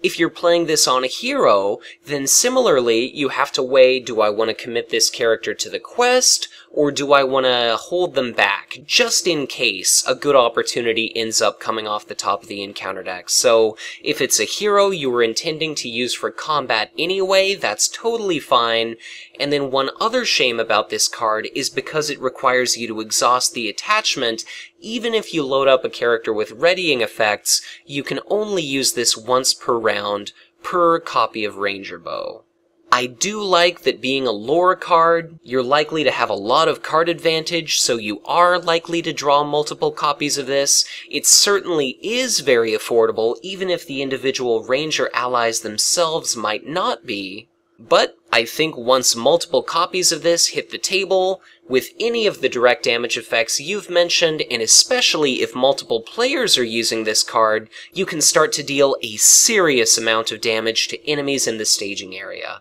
If you're playing this on a hero, then similarly, you have to weigh, do I want to commit this character to the quest, or do I want to hold them back, just in case a good opportunity ends up coming off the top of the encounter deck. So, if it's a hero you were intending to use for combat anyway, that's totally fine. And then one other shame about this card is because it requires you to exhaust the attachment. Even if you load up a character with readying effects, you can only use this once per round, per copy of Ranger Bow. I do like that being a lore card, you're likely to have a lot of card advantage, so you are likely to draw multiple copies of this. It certainly is very affordable, even if the individual ranger allies themselves might not be. But I think once multiple copies of this hit the table, with any of the direct damage effects you've mentioned, and especially if multiple players are using this card, you can start to deal a serious amount of damage to enemies in the staging area.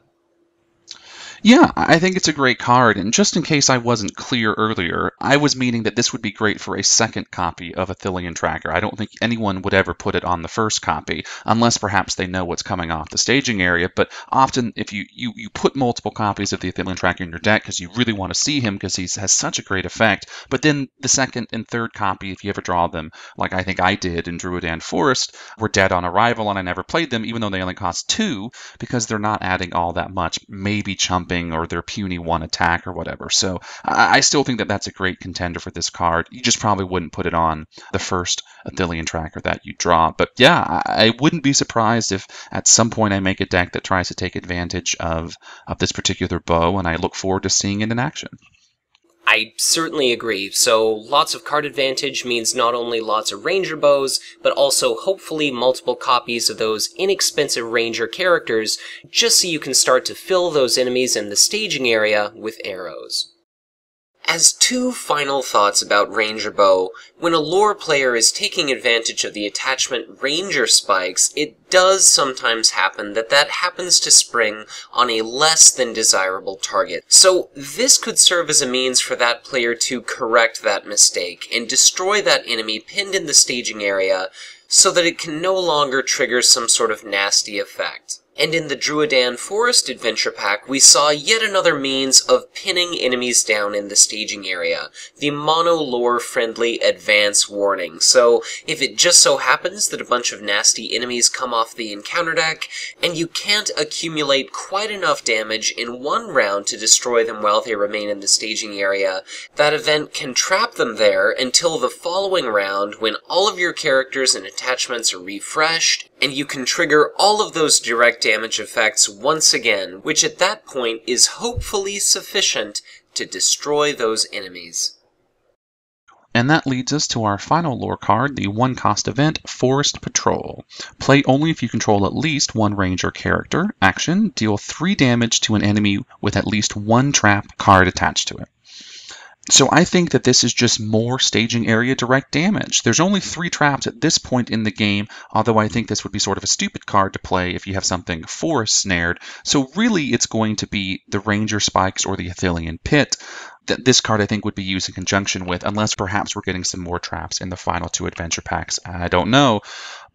Yeah, I think it's a great card, and just in case I wasn't clear earlier, I was meaning that this would be great for a second copy of Athelian Tracker. I don't think anyone would ever put it on the first copy, unless perhaps they know what's coming off the staging area, but often if you put multiple copies of the Athelian Tracker in your deck because you really want to see him because he has such a great effect, but then the second and third copy, if you ever draw them, like I think I did in Druidan Forest, were dead on arrival and I never played them, even though they only cost 2, because they're not adding all that much, maybe chumping or their puny 1 attack or whatever. So I still think that that's a great contender for this card. You just probably wouldn't put it on the first Athelian Tracker that you draw. But yeah, I wouldn't be surprised if at some point I make a deck that tries to take advantage of this particular bow, and I look forward to seeing it in action. I certainly agree. So lots of card advantage means not only lots of ranger bows, but also hopefully multiple copies of those inexpensive ranger characters, just so you can start to fill those enemies in the staging area with arrows. As two final thoughts about Ranger Bow, when a lore player is taking advantage of the attachment Ranger Spikes, it does sometimes happen that happens to spring on a less than desirable target. So this could serve as a means for that player to correct that mistake and destroy that enemy pinned in the staging area so that it can no longer trigger some sort of nasty effect. And in the Druidan Forest Adventure Pack, we saw yet another means of pinning enemies down in the staging area, the mono-lore-friendly advance warning. So, if it just so happens that a bunch of nasty enemies come off the encounter deck, and you can't accumulate quite enough damage in one round to destroy them while they remain in the staging area, that event can trap them there until the following round when all of your characters and attachments are refreshed, and you can trigger all of those direct damage effects once again, which at that point is hopefully sufficient to destroy those enemies. And that leads us to our final lore card, the 1-cost event, Forest Patrol. Play only if you control at least one ranger character. Action, deal 3 damage to an enemy with at least 1 trap card attached to it. So I think that this is just more staging area direct damage. There's only 3 traps at this point in the game, although I think this would be sort of a stupid card to play if you have something forest snared. So really it's going to be the Ranger Spikes or the Athelian Pit that this card I think would be used in conjunction with, unless perhaps we're getting some more traps in the final 2 adventure packs. I don't know.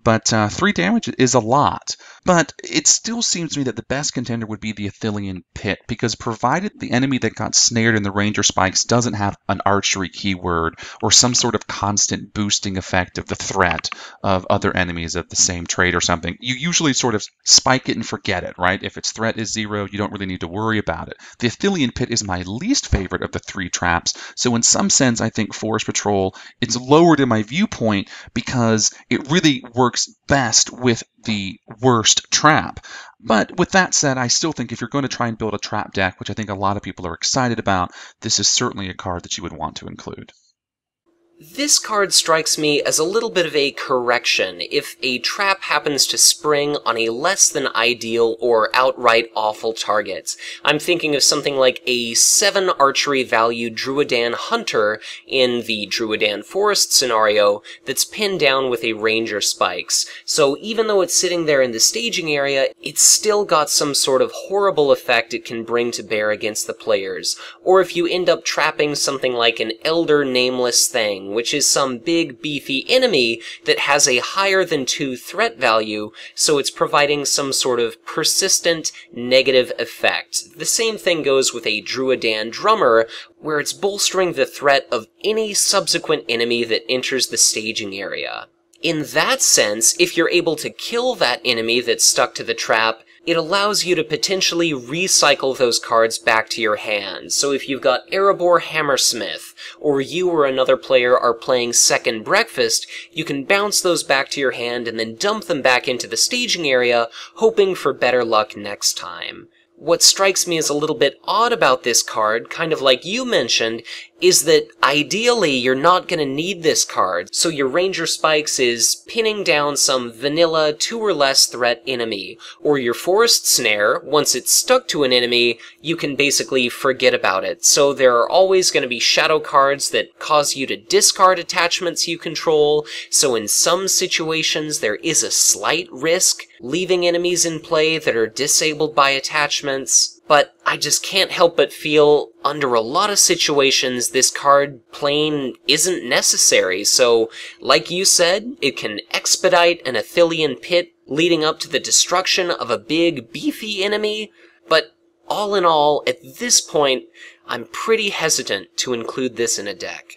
But 3 damage is a lot. But it still seems to me that the best contender would be the Athelian Pit, because provided the enemy that got snared in the Ranger Spikes doesn't have an archery keyword or some sort of constant boosting effect of the threat of other enemies of the same trait or something, you usually sort of spike it and forget it, right? If its threat is 0, you don't really need to worry about it. The Athelian Pit is my least favorite of the 3 traps, so in some sense I think Forest Patrol is lowered in my viewpoint because it really works best with the worst trap. But with that said, I still think if you're going to try and build a trap deck, which I think a lot of people are excited about, this is certainly a card that you would want to include. This card strikes me as a little bit of a correction if a trap happens to spring on a less than ideal or outright awful target. I'm thinking of something like a 7 archery value Druidan Hunter in the Druidan Forest scenario that's pinned down with a Ranger Spikes. So even though it's sitting there in the staging area, it's still got some sort of horrible effect it can bring to bear against the players. Or if you end up trapping something like an Elder Nameless Thing, which is some big beefy enemy that has a higher than 2 threat value, so it's providing some sort of persistent negative effect. The same thing goes with a Druidan Drummer, where it's bolstering the threat of any subsequent enemy that enters the staging area. In that sense, if you're able to kill that enemy that's stuck to the trap, it allows you to potentially recycle those cards back to your hand. So if you've got Erebor Hammersmith, or you or another player are playing Second Breakfast, you can bounce those back to your hand and then dump them back into the staging area, hoping for better luck next time. What strikes me as a little bit odd about this card, kind of like you mentioned, is that ideally you're not going to need this card, so your Ranger Spikes is pinning down some vanilla 2 or less threat enemy, or your Forest Snare, once it's stuck to an enemy, you can basically forget about it. So there are always going to be shadow cards that cause you to discard attachments you control, so in some situations there is a slight risk leaving enemies in play that are disabled by attachments. But I just can't help but feel, under a lot of situations, this card plain isn't necessary. So, like you said, it can expedite an Athelian pit leading up to the destruction of a big, beefy enemy. But all in all, at this point, I'm pretty hesitant to include this in a deck.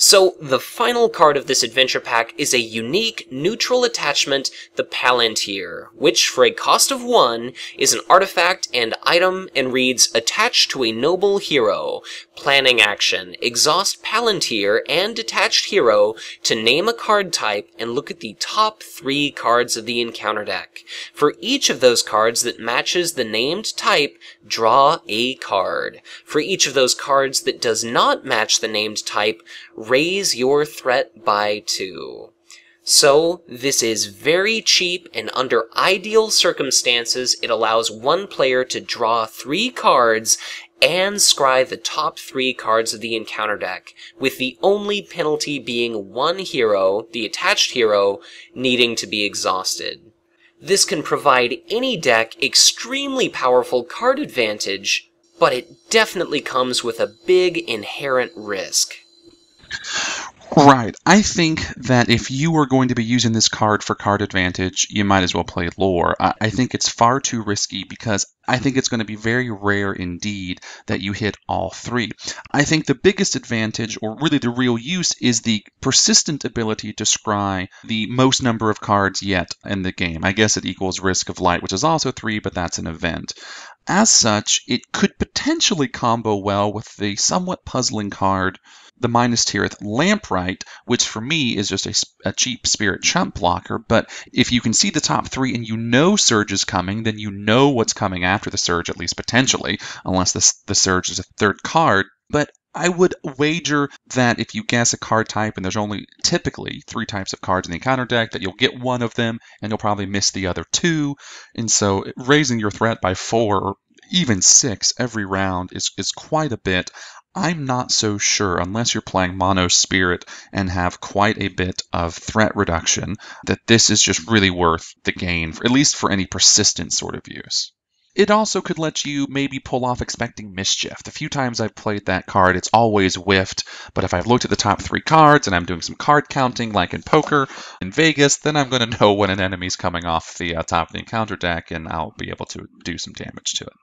So, the final card of this adventure pack is a unique, neutral attachment, the Palantir, which, for a cost of 1, is an artifact and item and reads, attached to a noble hero. Planning action. Exhaust Palantir and detached hero to name a card type and look at the top 3 cards of the encounter deck. For each of those cards that matches the named type, draw a card. For each of those cards that does not match the named type, raise your threat by 2. So, this is very cheap, and under ideal circumstances, it allows one player to draw 3 cards and scry the top 3 cards of the encounter deck, with the only penalty being 1 hero, the attached hero, needing to be exhausted. This can provide any deck extremely powerful card advantage, but it definitely comes with a big inherent risk. Right. I think that if you are going to be using this card for card advantage, you might as well play lore. I think it's far too risky because I think it's going to be very rare indeed that you hit all 3. I think the biggest advantage, or really the real use, is the persistent ability to scry the most number of cards yet in the game. I guess it equals Risk of Light, which is also 3, but that's an event. As such, it could potentially combo well with the somewhat puzzling card, the minus Tirith Lampright, which for me is just a cheap spirit chump blocker, but if you can see the top 3 and you know Surge is coming, then you know what's coming after the Surge, at least potentially, unless the Surge is a 3rd card. But I would wager that if you guess a card type and there's only typically 3 types of cards in the encounter deck, that you'll get one of them and you'll probably miss the other 2. And so raising your threat by 4 or even 6 every round is quite a bit. I'm not so sure, unless you're playing Mono Spirit and have quite a bit of threat reduction, that this is just really worth the gain, at least for any persistent sort of use. It also could let you maybe pull off Expecting Mischief. The few times I've played that card, it's always whiffed, but if I've looked at the top 3 cards and I'm doing some card counting like in poker in Vegas, then I'm going to know when an enemy's coming off the top of the encounter deck, and I'll be able to do some damage to it.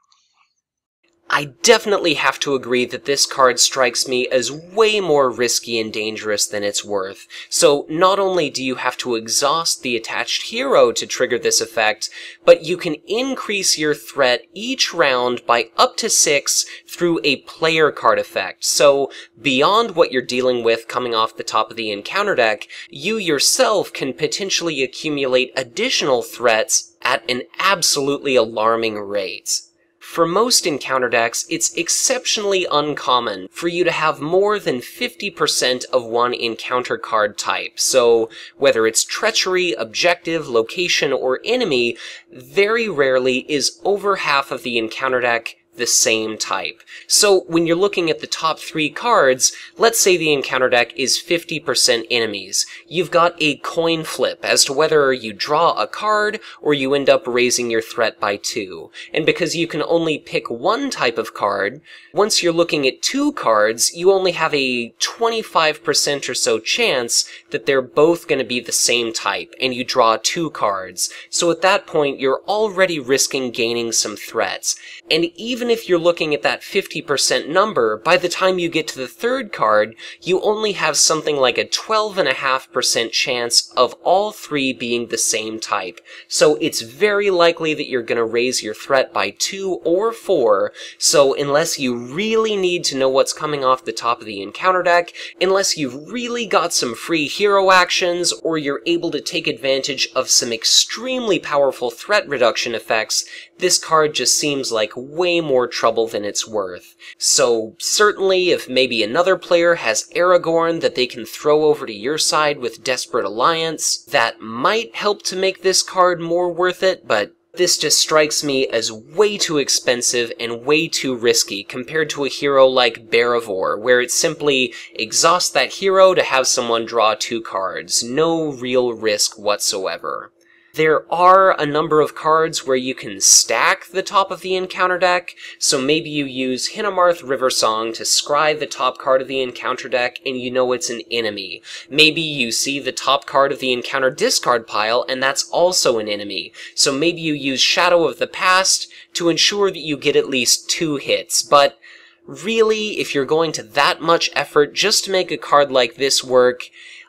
I definitely have to agree that this card strikes me as way more risky and dangerous than it's worth. So not only do you have to exhaust the attached hero to trigger this effect, but you can increase your threat each round by up to 6 through a player card effect. So beyond what you're dealing with coming off the top of the encounter deck, you yourself can potentially accumulate additional threats at an absolutely alarming rate. For most encounter decks, it's exceptionally uncommon for you to have more than 50% of one encounter card type, so whether it's treachery, objective, location, or enemy, very rarely is over half of the encounter deck the same type. So when you're looking at the top 3 cards, let's say the encounter deck is 50% enemies. You've got a coin flip as to whether you draw a card or you end up raising your threat by 2. And because you can only pick one type of card, once you're looking at 2 cards, you only have a 25% or so chance that they're both going to be the same type, and you draw 2 cards. So at that point, you're already risking gaining some threats. And even if you're looking at that 50% number, by the time you get to the 3rd card, you only have something like a 12.5% chance of all 3 being the same type. So it's very likely that you're going to raise your threat by 2 or 4, so unless you really need to know what's coming off the top of the encounter deck, unless you've really got some free hero actions, or you're able to take advantage of some extremely powerful threat reduction effects, this card just seems like way more trouble than it's worth. So certainly if maybe another player has Aragorn that they can throw over to your side with Desperate Alliance, that might help to make this card more worth it, but this just strikes me as way too expensive and way too risky compared to a hero like Barivor, where it simply exhausts that hero to have someone draw 2 cards. No real risk whatsoever. There are a number of cards where you can stack the top of the encounter deck, so maybe you use Hinnamarth Riversong to scry the top card of the encounter deck and you know it's an enemy. Maybe you see the top card of the encounter discard pile and that's also an enemy, so maybe you use Shadow of the Past to ensure that you get at least 2 hits, but really, if you're going to that much effort just to make a card like this work,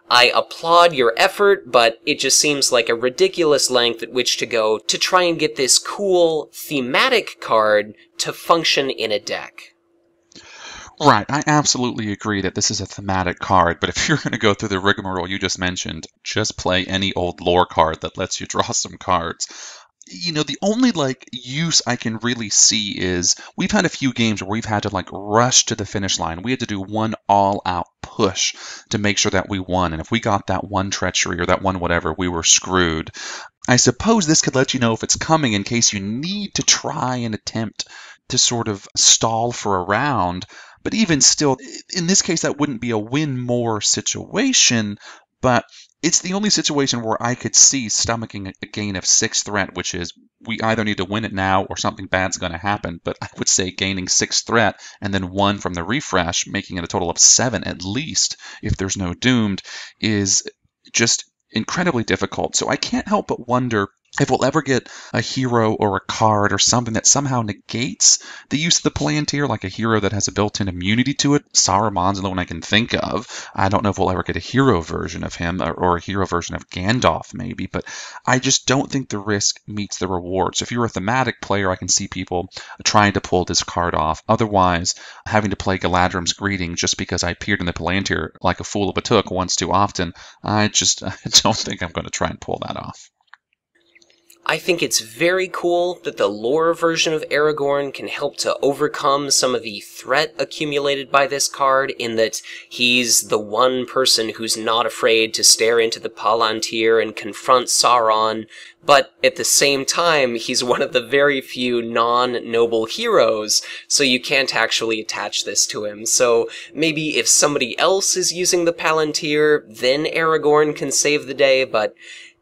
I applaud your effort, but it just seems like a ridiculous length at which to go to try and get this cool, thematic card to function in a deck. Right, I absolutely agree that this is a thematic card, but if you're going to go through the rigmarole you just mentioned, just play any old lore card that lets you draw some cards. You know, the only, use I can really see is we've had a few games where we've had to, rush to the finish line. We had to do one all-out push to make sure that we won, and if we got that one treachery or that one whatever, we were screwed. I suppose this could let you know if it's coming in case you need to try and attempt to sort of stall for a round, but even still, in this case, that wouldn't be a win-more situation, but it's the only situation where I could see stomaching a gain of 6 threat, which is we either need to win it now or something bad's going to happen. But I would say gaining 6 threat and then 1 from the refresh, making it a total of 7 at least, if there's no doomed, is just incredibly difficult. So I can't help but wonder if we'll ever get a hero or a card or something that somehow negates the use of the Palantir, like a hero that has a built-in immunity to it. Saruman's the only one I can think of. I don't know if we'll ever get a hero version of him or a hero version of Gandalf, maybe, but I just don't think the risk meets the reward. So if you're a thematic player, I can see people trying to pull this card off. Otherwise, having to play Galadrim's Greeting just because I appeared in the Palantir like a fool of a took once too often, I don't think I'm going to try and pull that off. I think it's very cool that the lore version of Aragorn can help to overcome some of the threat accumulated by this card, in that he's the one person who's not afraid to stare into the Palantir and confront Sauron, but at the same time, he's one of the very few non-noble heroes, so you can't actually attach this to him. So maybe if somebody else is using the Palantir, then Aragorn can save the day, but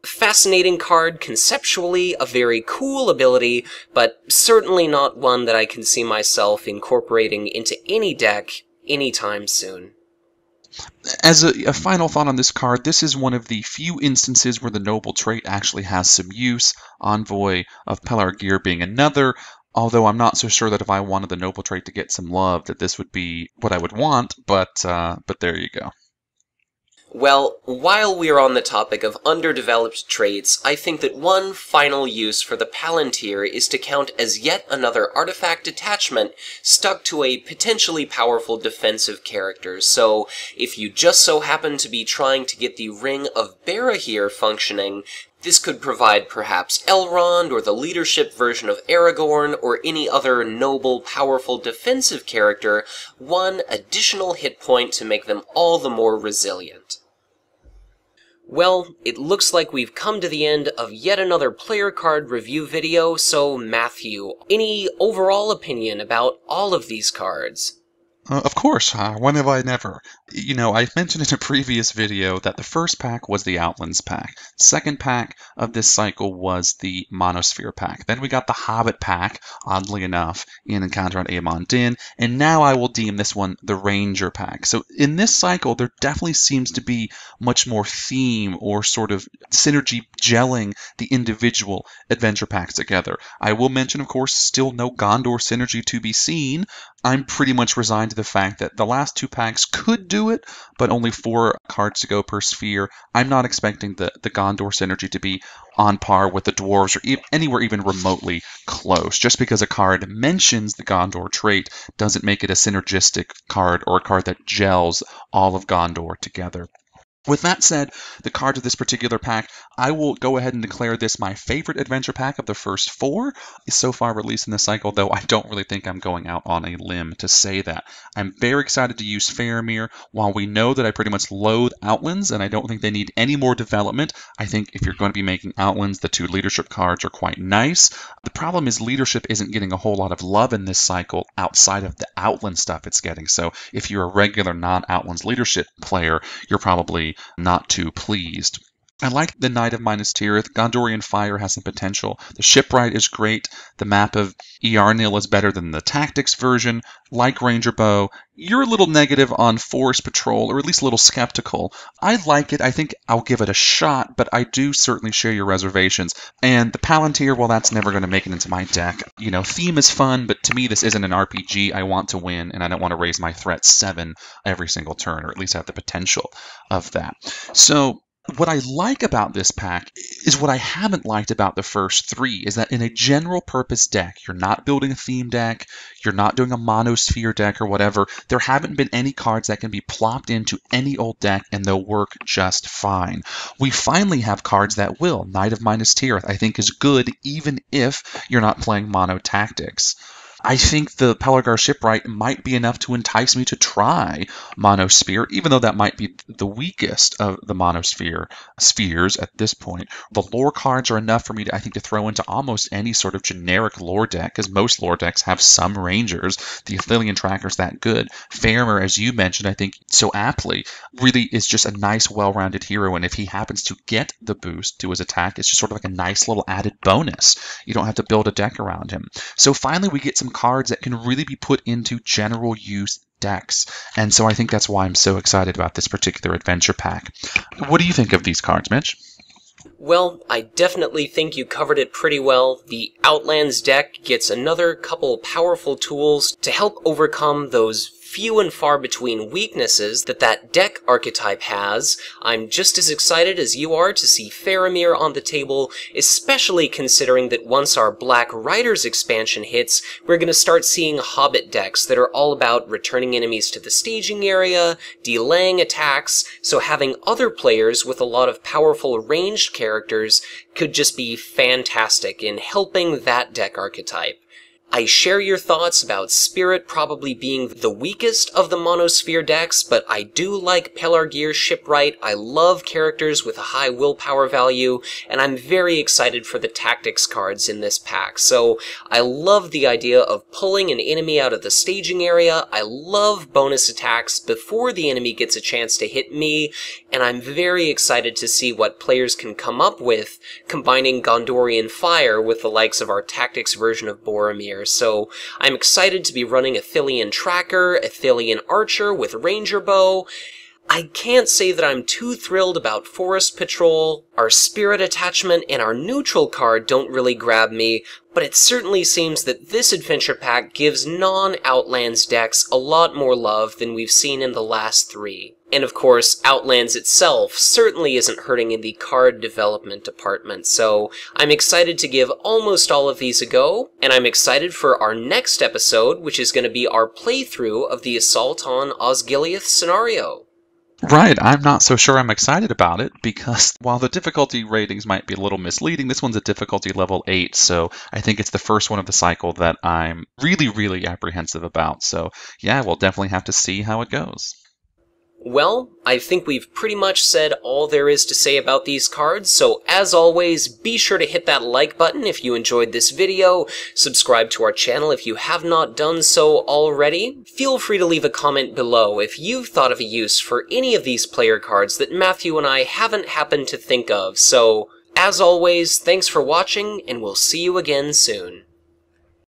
fascinating card, conceptually a very cool ability, but certainly not one that I can see myself incorporating into any deck anytime soon. As a final thought on this card, this is one of the few instances where the noble trait actually has some use, Envoy of Peller Gear being another, although I'm not so sure that if I wanted the noble trait to get some love that this would be what I would want, but there you go. Well, while we're on the topic of underdeveloped traits, I think that one final use for the Palantir is to count as yet another artifact attachment stuck to a potentially powerful defensive character. So, if you just so happen to be trying to get the Ring of Barahir functioning, this could provide perhaps Elrond, or the leadership version of Aragorn, or any other noble, powerful defensive character one additional hit point to make them all the more resilient. Well, it looks like we've come to the end of yet another player card review video, so Matthew, any overall opinion about all of these cards? Of course, when have I never? You know, I mentioned in a previous video that the first pack was the Outlands pack. Second pack of this cycle was the Monosphere pack. Then we got the Hobbit pack, oddly enough, in Encounter on Aemon Din, and now I will deem this one the Ranger pack. So in this cycle, there definitely seems to be much more theme or sort of synergy gelling the individual adventure packs together. I will mention, of course, still no Gondor synergy to be seen. I'm pretty much resigned to the fact that the last 2 packs could do it, but only 4 cards to go per sphere. I'm not expecting the Gondor synergy to be on par with the Dwarves or anywhere even remotely close. Just because a card mentions the Gondor trait doesn't make it a synergistic card or a card that gels all of Gondor together. With that said, the cards of this particular pack, I will go ahead and declare this my favorite adventure pack of the first 4 so far released in the cycle, though I don't really think I'm going out on a limb to say that. I'm very excited to use Faramir. While we know that I pretty much loathe Outlands, and I don't think they need any more development, I think if you're going to be making Outlands, the 2 leadership cards are quite nice. The problem is leadership isn't getting a whole lot of love in this cycle outside of the Outland stuff it's getting. So if you're a regular non-Outlands leadership player, you're probably not too pleased. I like the Knight of Minas Tirith. Gondor Ii and Fire has some potential. The Shipwright is great. The map of Earnil is better than the Tactics version. Like Ranger Bow, you're a little negative on Forest Patrol, or at least a little skeptical. I like it. I think I'll give it a shot, but I do certainly share your reservations. And the Palantir, well, that's never going to make it into my deck. You know, theme is fun, but to me this isn't an RPG. I want to win, and I don't want to raise my threat 7 every single turn, or at least have the potential of that. So what I like about this pack is what I haven't liked about the first 3, is that in a general purpose deck, you're not building a theme deck, you're not doing a monosphere deck or whatever, there haven't been any cards that can be plopped into any old deck and they'll work just fine. We finally have cards that will. Knight of Minas Tirith, I think, is good even if you're not playing mono tactics. I think the Peller Shipwright might be enough to entice me to try Monosphere, even though that might be the weakest of the Monosphere spheres at this point. The lore cards are enough for me, I think, to throw into almost any sort of generic lore deck, because most lore decks have some Rangers. The Athelian Tracker's that good. Faramir, as you mentioned, I think so aptly, really is just a nice, well-rounded hero, and if he happens to get the boost to his attack, it's just sort of like a nice little added bonus. You don't have to build a deck around him. So finally, we get some cards that can really be put into general use decks, and so I think that's why I'm so excited about this particular adventure pack. What do you think of these cards, Mitch? Well, I definitely think you covered it pretty well. The Outlands deck gets another couple powerful tools to help overcome those few and far between weaknesses that deck archetype has. I'm just as excited as you are to see Faramir on the table, especially considering that once our Black Riders expansion hits, we're going to start seeing Hobbit decks that are all about returning enemies to the staging area, delaying attacks, so having other players with a lot of powerful ranged characters could just be fantastic in helping that deck archetype. I share your thoughts about Spirit probably being the weakest of the Monosphere decks, but I do like Peller Shipwright. I love characters with a high willpower value, and I'm very excited for the tactics cards in this pack. So I love the idea of pulling an enemy out of the staging area. I love bonus attacks before the enemy gets a chance to hit me, and I'm very excited to see what players can come up with combining Gondor Ii and Fire with the likes of our tactics version of Boromir. So I'm excited to be running Athelian Tracker, Athelian Archer with Ranger Bow. I can't say that I'm too thrilled about Forest Patrol. Our Spirit attachment and our neutral card don't really grab me, but it certainly seems that this adventure pack gives non-Outlands decks a lot more love than we've seen in the last 3. And of course, Outlands itself certainly isn't hurting in the card development department, so I'm excited to give almost all of these a go, and I'm excited for our next episode, which is going to be our playthrough of the Assault on Osgiliath scenario. Right, I'm not so sure I'm excited about it, because while the difficulty ratings might be a little misleading, this one's a difficulty level 8, so I think it's the first one of the cycle that I'm really apprehensive about. So yeah, we'll definitely have to see how it goes. Well, I think we've pretty much said all there is to say about these cards, so as always, be sure to hit that like button if you enjoyed this video, subscribe to our channel if you have not done so already. Feel free to leave a comment below if you've thought of a use for any of these player cards that Matthew and I haven't happened to think of. So, as always, thanks for watching, and we'll see you again soon.